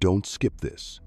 Don't skip this.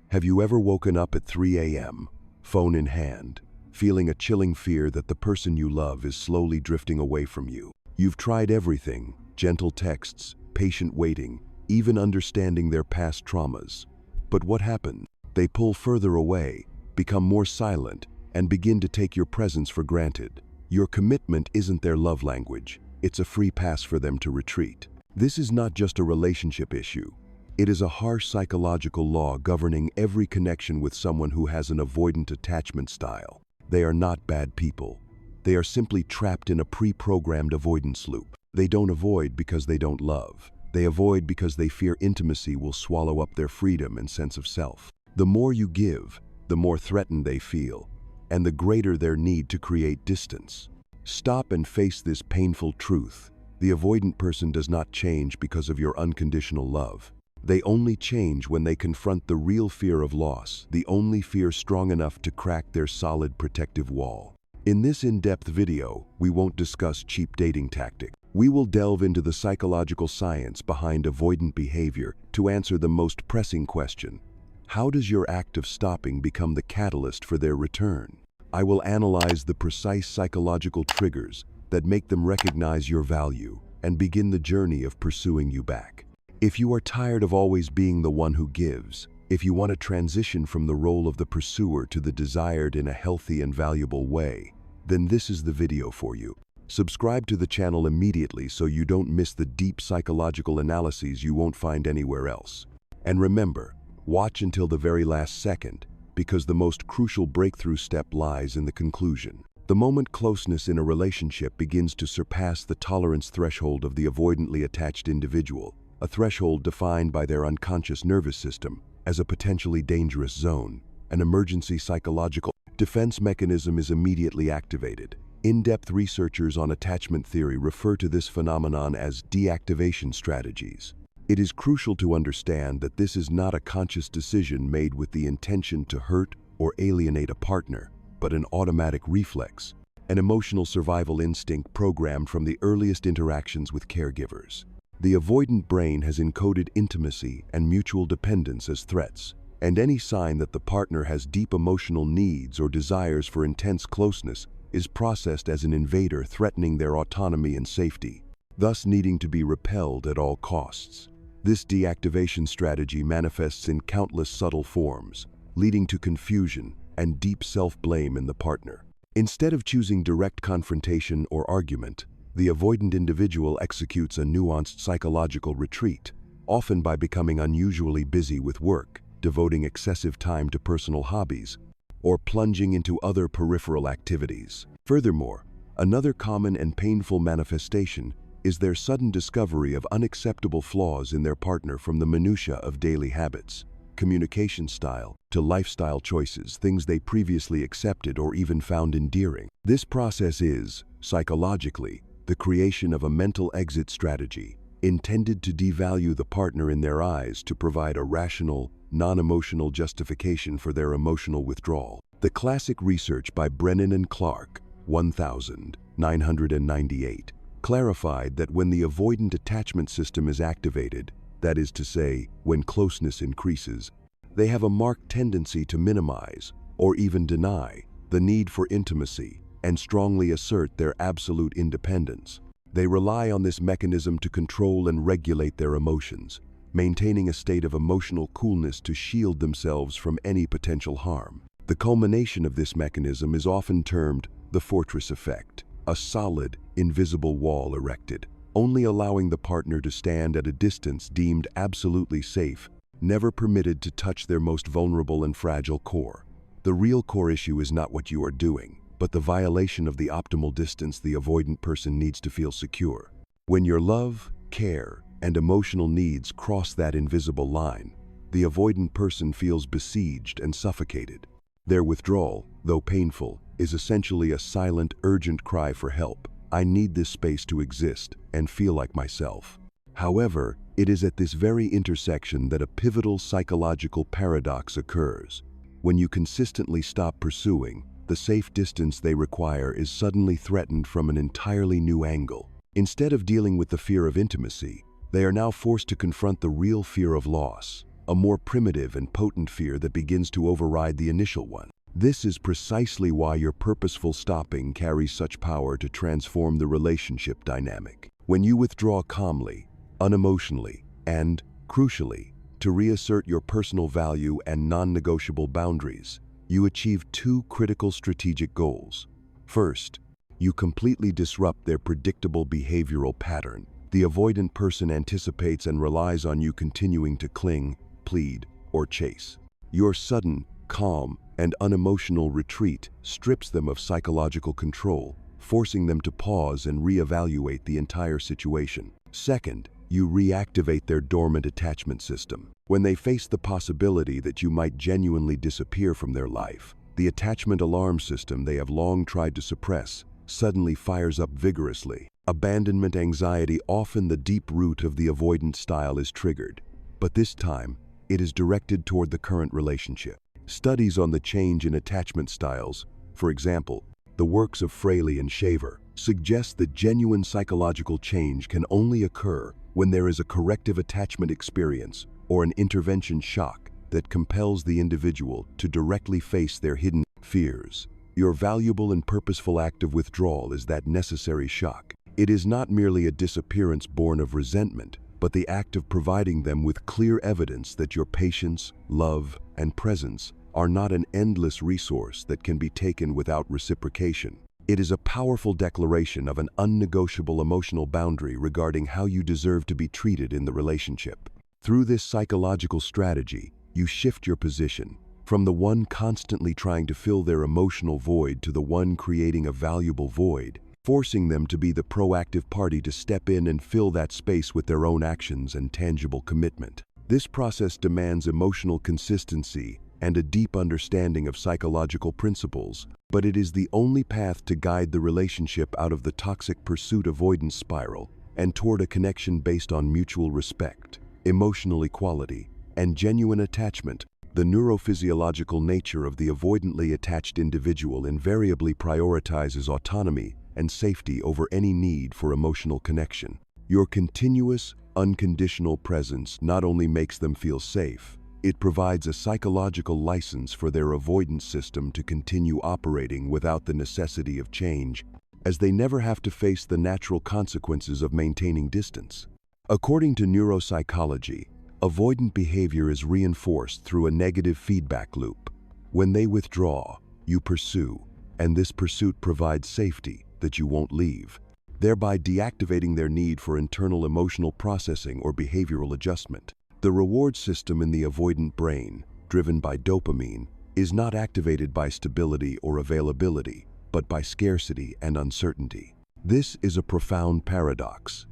Have you ever woken up at 3 a.m., phone in hand, feeling a chilling fear that the person you love is slowly drifting away from you? You've tried everything: gentle texts, patient waiting, even understanding their past traumas. But what happens? They pull further away, become more silent, and begin to take your presence for granted. Your commitment isn't their love language. It's a free pass for them to retreat. This is not just a relationship issue. It is a harsh psychological law governing every connection with someone who has an avoidant attachment style. They are not bad people. They are simply trapped in a pre-programmed avoidance loop. They don't avoid because they don't love. They avoid because they fear intimacy will swallow up their freedom and sense of self. The more you give, the more threatened they feel, and the greater their need to create distance. Stop and face this painful truth. The avoidant person does not change because of your unconditional love. They only change when they confront the real fear of loss, the only fear strong enough to crack their solid protective wall. In this in-depth video, we won't discuss cheap dating tactics. We will delve into the psychological science behind avoidant behavior to answer the most pressing question: how does your act of stopping become the catalyst for their return? I will analyze the precise psychological triggers that make them recognize your value and begin the journey of pursuing you back. If you are tired of always being the one who gives, if you want to transition from the role of the pursuer to the desired in a healthy and valuable way, then this is the video for you. Subscribe to the channel immediately so you don't miss the deep psychological analyses you won't find anywhere else. And remember, watch until the very last second, because the most crucial breakthrough step lies in the conclusion. The moment closeness in a relationship begins to surpass the tolerance threshold of the avoidantly attached individual, a threshold defined by their unconscious nervous system as a potentially dangerous zone, an emergency psychological defense mechanism is immediately activated. In-depth researchers on attachment theory refer to this phenomenon as deactivation strategies. It is crucial to understand that this is not a conscious decision made with the intention to hurt or alienate a partner, but an automatic reflex, an emotional survival instinct programmed from the earliest interactions with caregivers. The avoidant brain has encoded intimacy and mutual dependence as threats, and any sign that the partner has deep emotional needs or desires for intense closeness is processed as an invader threatening their autonomy and safety, thus needing to be repelled at all costs. This deactivation strategy manifests in countless subtle forms, leading to confusion and deep self-blame in the partner. Instead of choosing direct confrontation or argument, the avoidant individual executes a nuanced psychological retreat, often by becoming unusually busy with work, devoting excessive time to personal hobbies, or plunging into other peripheral activities. Furthermore, another common and painful manifestation is their sudden discovery of unacceptable flaws in their partner, from the minutiae of daily habits, communication style, to lifestyle choices, things they previously accepted or even found endearing. This process is, psychologically, the creation of a mental exit strategy intended to devalue the partner in their eyes to provide a rational, non-emotional justification for their emotional withdrawal. The classic research by Brennan and Clark, 1998, clarified that when the avoidant attachment system is activated, that is to say, when closeness increases, they have a marked tendency to minimize, or even deny, the need for intimacy and strongly assert their absolute independence. They rely on this mechanism to control and regulate their emotions, maintaining a state of emotional coolness to shield themselves from any potential harm. The culmination of this mechanism is often termed the fortress effect, a solid, invisible wall erected, only allowing the partner to stand at a distance deemed absolutely safe, never permitted to touch their most vulnerable and fragile core. The real core issue is not what you are doing, but the violation of the optimal distance the avoidant person needs to feel secure. When your love, care, and emotional needs cross that invisible line, the avoidant person feels besieged and suffocated. Their withdrawal, though painful, is essentially a silent, urgent cry for help. I need this space to exist and feel like myself. However, it is at this very intersection that a pivotal psychological paradox occurs. When you consistently stop pursuing, the safe distance they require is suddenly threatened from an entirely new angle. Instead of dealing with the fear of intimacy, They are now forced to confront the real fear of loss, a more primitive and potent fear that begins to override the initial one. This is precisely why your purposeful stopping carries such power to transform the relationship dynamic. When you withdraw calmly, unemotionally, and, crucially, to reassert your personal value and non-negotiable boundaries, you achieve two critical strategic goals. First, you completely disrupt their predictable behavioral pattern. The avoidant person anticipates and relies on you continuing to cling, plead, or chase. Your sudden, calm, and unemotional retreat strips them of psychological control, forcing them to pause and reevaluate the entire situation. Second, you reactivate their dormant attachment system. When they face the possibility that you might genuinely disappear from their life, the attachment alarm system they have long tried to suppress suddenly fires up vigorously. Abandonment anxiety, often the deep root of the avoidant style, is triggered, but this time it is directed toward the current relationship. Studies on the change in attachment styles, for example, the works of Fraley and Shaver, suggest that genuine psychological change can only occur when there is a corrective attachment experience or an intervention shock that compels the individual to directly face their hidden fears. Your valuable and purposeful act of withdrawal is that necessary shock. It is not merely a disappearance born of resentment, but the act of providing them with clear evidence that your patience, love, and presence are not an endless resource that can be taken without reciprocation. It is a powerful declaration of an unnegotiable emotional boundary regarding how you deserve to be treated in the relationship. Through this psychological strategy, you shift your position from the one constantly trying to fill their emotional void to the one creating a valuable void, forcing them to be the proactive party to step in and fill that space with their own actions and tangible commitment. This process demands emotional consistency and a deep understanding of psychological principles, but it is the only path to guide the relationship out of the toxic pursuit avoidance spiral and toward a connection based on mutual respect, emotional equality, and genuine attachment. The neurophysiological nature of the avoidantly attached individual invariably prioritizes autonomy and safety over any need for emotional connection. Your continuous, unconditional presence not only makes them feel safe, it provides a psychological license for their avoidance system to continue operating without the necessity of change, as they never have to face the natural consequences of maintaining distance. According to neuropsychology, avoidant behavior is reinforced through a negative feedback loop. When they withdraw, you pursue, and this pursuit provides safety that you won't leave, thereby deactivating their need for internal emotional processing or behavioral adjustment. The reward system in the avoidant brain, driven by dopamine, is not activated by stability or availability, but by scarcity and uncertainty. This is a profound paradox.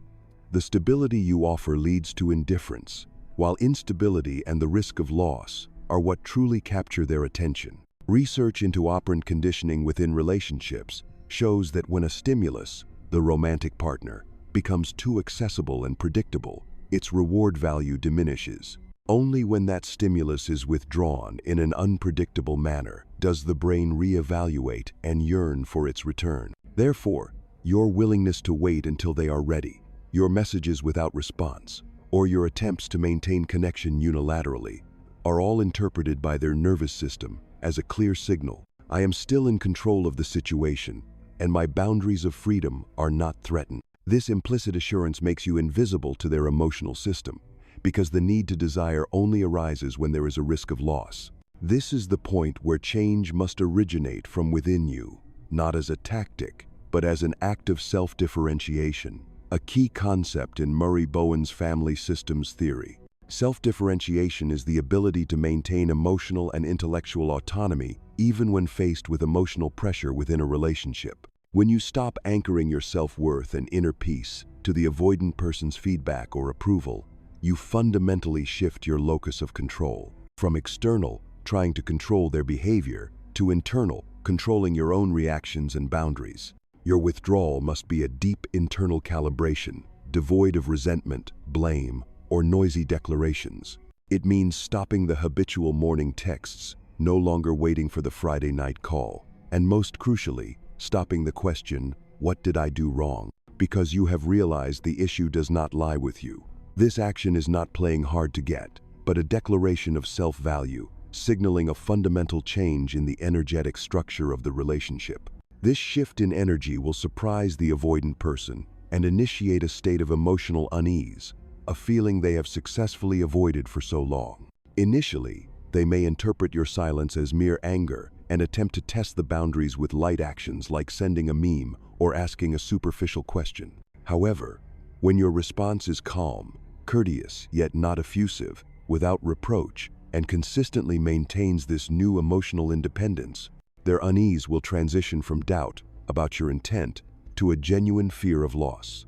The stability you offer leads to indifference, while instability and the risk of loss are what truly capture their attention. Research into operant conditioning within relationships shows that when a stimulus, the romantic partner, becomes too accessible and predictable, its reward value diminishes. Only when that stimulus is withdrawn in an unpredictable manner does the brain reevaluate and yearn for its return. Therefore, your willingness to wait until they are ready, your messages without response, or your attempts to maintain connection unilaterally are all interpreted by their nervous system as a clear signal. I am still in control of the situation, and my boundaries of freedom are not threatened. This implicit assurance makes you invisible to their emotional system, because the need to desire only arises when there is a risk of loss. This is the point where change must originate from within you, not as a tactic, but as an act of self-differentiation, a key concept in Murray Bowen's family systems theory. Self-differentiation is the ability to maintain emotional and intellectual autonomy even when faced with emotional pressure within a relationship. When you stop anchoring your self-worth and inner peace to the avoidant person's feedback or approval, you fundamentally shift your locus of control, from external, trying to control their behavior, to internal, controlling your own reactions and boundaries. Your withdrawal must be a deep internal calibration, devoid of resentment, blame, or noisy declarations. It means stopping the habitual morning texts, no longer waiting for the Friday night call, and most crucially, stopping the question, "What did I do wrong?" Because you have realized the issue does not lie with you, This action is not playing hard to get, but a declaration of self-value, signaling a fundamental change in the energetic structure of the relationship. This shift in energy will surprise the avoidant person and initiate a state of emotional unease, a feeling they have successfully avoided for so long. Initially, they may interpret your silence as mere anger and attempt to test the boundaries with light actions like sending a meme or asking a superficial question. However, when your response is calm, courteous yet not effusive, without reproach, and consistently maintains this new emotional independence, their unease will transition from doubt about your intent to a genuine fear of loss.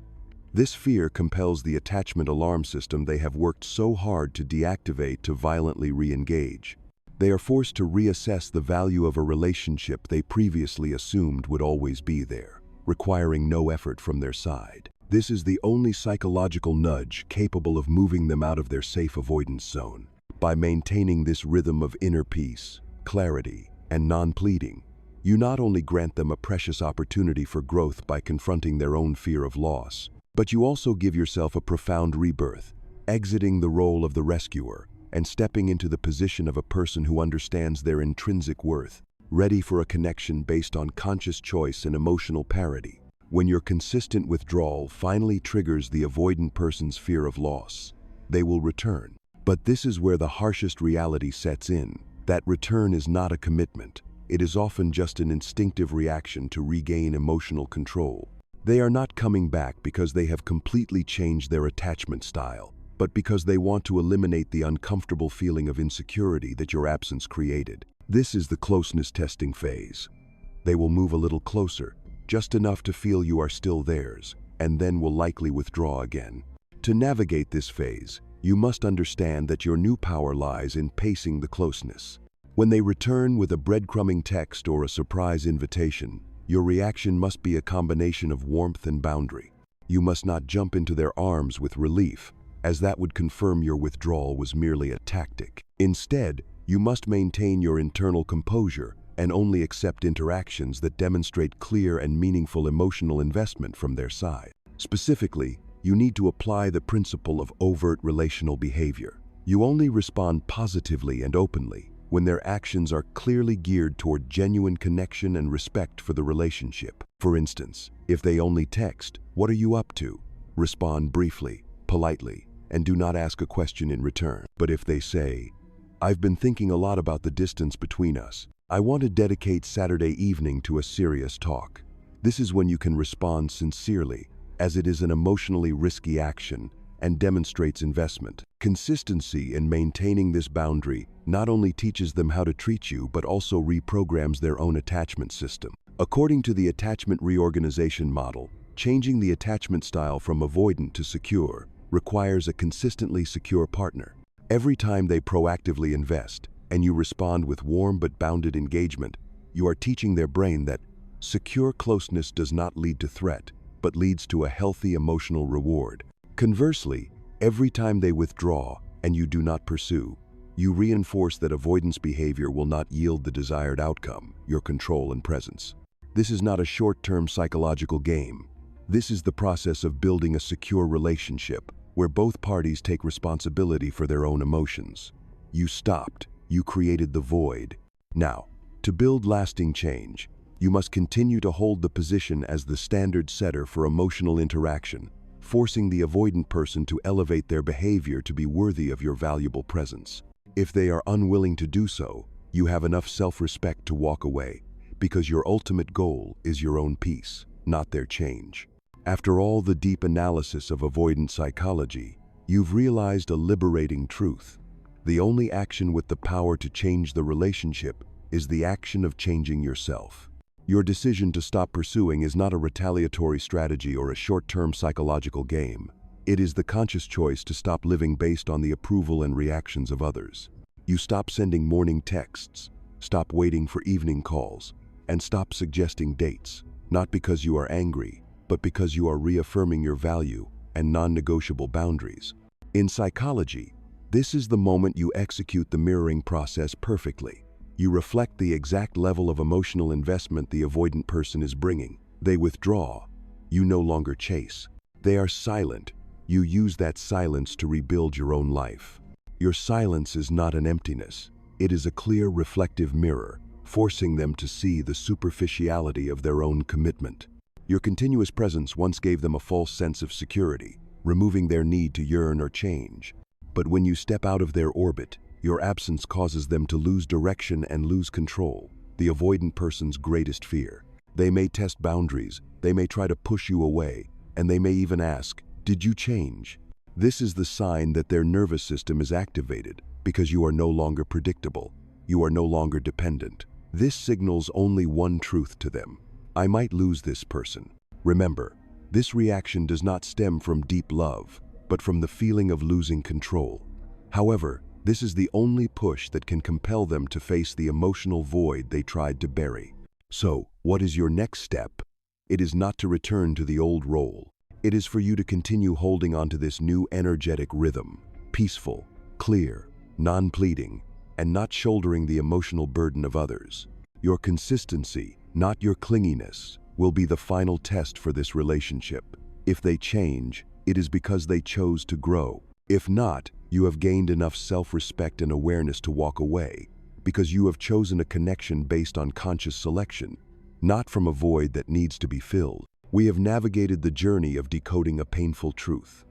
This fear compels the attachment alarm system they have worked so hard to deactivate to violently re-engage. They are forced to reassess the value of a relationship they previously assumed would always be there, requiring no effort from their side. This is the only psychological nudge capable of moving them out of their safe avoidance zone. By maintaining this rhythm of inner peace, clarity, and non-pleading, you not only grant them a precious opportunity for growth by confronting their own fear of loss, but you also give yourself a profound rebirth, exiting the role of the rescuer and stepping into the position of a person who understands their intrinsic worth, ready for a connection based on conscious choice and emotional parity. When your consistent withdrawal finally triggers the avoidant person's fear of loss, they will return. But this is where the harshest reality sets in. That return is not a commitment. It is often just an instinctive reaction to regain emotional control. They are not coming back because they have completely changed their attachment style, but because they want to eliminate the uncomfortable feeling of insecurity that your absence created. This is the closeness testing phase. They will move a little closer, just enough to feel you are still theirs, and then will likely withdraw again. To navigate this phase, you must understand that your new power lies in pacing the closeness. When they return with a breadcrumbing text or a surprise invitation, your reaction must be a combination of warmth and boundary. You must not jump into their arms with relief, as that would confirm your withdrawal was merely a tactic. Instead, you must maintain your internal composure and only accept interactions that demonstrate clear and meaningful emotional investment from their side. Specifically, you need to apply the principle of overt relational behavior. You only respond positively and openly when their actions are clearly geared toward genuine connection and respect for the relationship. For instance, if they only text, "What are you up to?" respond briefly, politely, and do not ask a question in return. But if they say, "I've been thinking a lot about the distance between us. I want to dedicate Saturday evening to a serious talk." This is when you can respond sincerely, as it is an emotionally risky action and demonstrates investment. Consistency in maintaining this boundary not only teaches them how to treat you, but also reprograms their own attachment system. According to the attachment reorganization model, changing the attachment style from avoidant to secure requires a consistently secure partner. Every time they proactively invest, and you respond with warm but bounded engagement, you are teaching their brain that secure closeness does not lead to threat, but leads to a healthy emotional reward. Conversely, every time they withdraw and you do not pursue, you reinforce that avoidance behavior will not yield the desired outcome, your control and presence. This is not a short-term psychological game. This is the process of building a secure relationship where both parties take responsibility for their own emotions. You stopped. You created the void. Now, to build lasting change, you must continue to hold the position as the standard setter for emotional interaction, forcing the avoidant person to elevate their behavior to be worthy of your valuable presence. If they are unwilling to do so, you have enough self-respect to walk away, because your ultimate goal is your own peace, not their change. After all the deep analysis of avoidant psychology, you've realized a liberating truth. The only action with the power to change the relationship is the action of changing yourself. Your decision to stop pursuing is not a retaliatory strategy or a short-term psychological game. It is the conscious choice to stop living based on the approval and reactions of others. You stop sending morning texts, stop waiting for evening calls, and stop suggesting dates, not because you are angry, but because you are reaffirming your value and non-negotiable boundaries. In psychology, this is the moment you execute the mirroring process perfectly. You reflect the exact level of emotional investment the avoidant person is bringing. They withdraw. You no longer chase. They are silent. You use that silence to rebuild your own life. Your silence is not an emptiness. It is a clear, reflective mirror, forcing them to see the superficiality of their own commitment. Your continuous presence once gave them a false sense of security, removing their need to yearn or change. But when you step out of their orbit, your absence causes them to lose direction and lose control, the avoidant person's greatest fear. They may test boundaries, they may try to push you away, and they may even ask, "Did you change?" This is the sign that their nervous system is activated because you are no longer predictable. You are no longer dependent. This signals only one truth to them: I might lose this person. Remember, this reaction does not stem from deep love, but from the feeling of losing control. However, this is the only push that can compel them to face the emotional void they tried to bury. So, what is your next step? It is not to return to the old role. It is for you to continue holding on to this new energetic rhythm, peaceful, clear, non-pleading, and not shouldering the emotional burden of others. Your consistency, not your clinginess, will be the final test for this relationship. If they change, it is because they chose to grow. If not, you have gained enough self-respect and awareness to walk away, because you have chosen a connection based on conscious selection, not from a void that needs to be filled. We have navigated the journey of decoding a painful truth.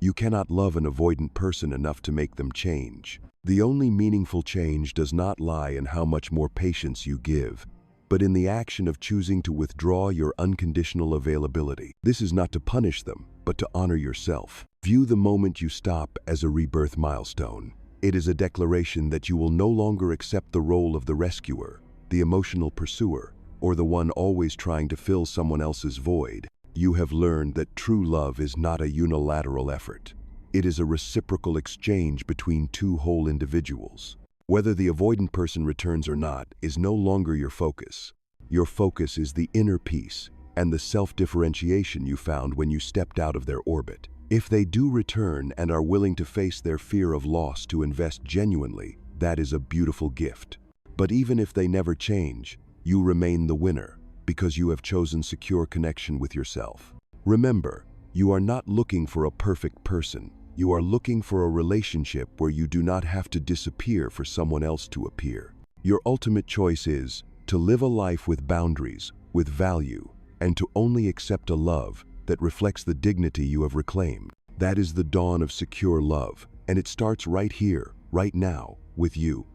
You cannot love an avoidant person enough to make them change. The only meaningful change does not lie in how much more patience you give, but in the action of choosing to withdraw your unconditional availability. This is not to punish them, but to honor yourself. View the moment you stop as a rebirth milestone. It is a declaration that you will no longer accept the role of the rescuer, the emotional pursuer, or the one always trying to fill someone else's void. You have learned that true love is not a unilateral effort. It is a reciprocal exchange between two whole individuals. Whether the avoidant person returns or not is no longer your focus. Your focus is the inner peace and the self-differentiation you found when you stepped out of their orbit. If they do return and are willing to face their fear of loss to invest genuinely, that is a beautiful gift. But even if they never change, you remain the winner because you have chosen secure connection with yourself. Remember, you are not looking for a perfect person. You are looking for a relationship where you do not have to disappear for someone else to appear. Your ultimate choice is to live a life with boundaries, with value, and to only accept a love that reflects the dignity you have reclaimed. That is the dawn of secure love, and it starts right here, right now, with you.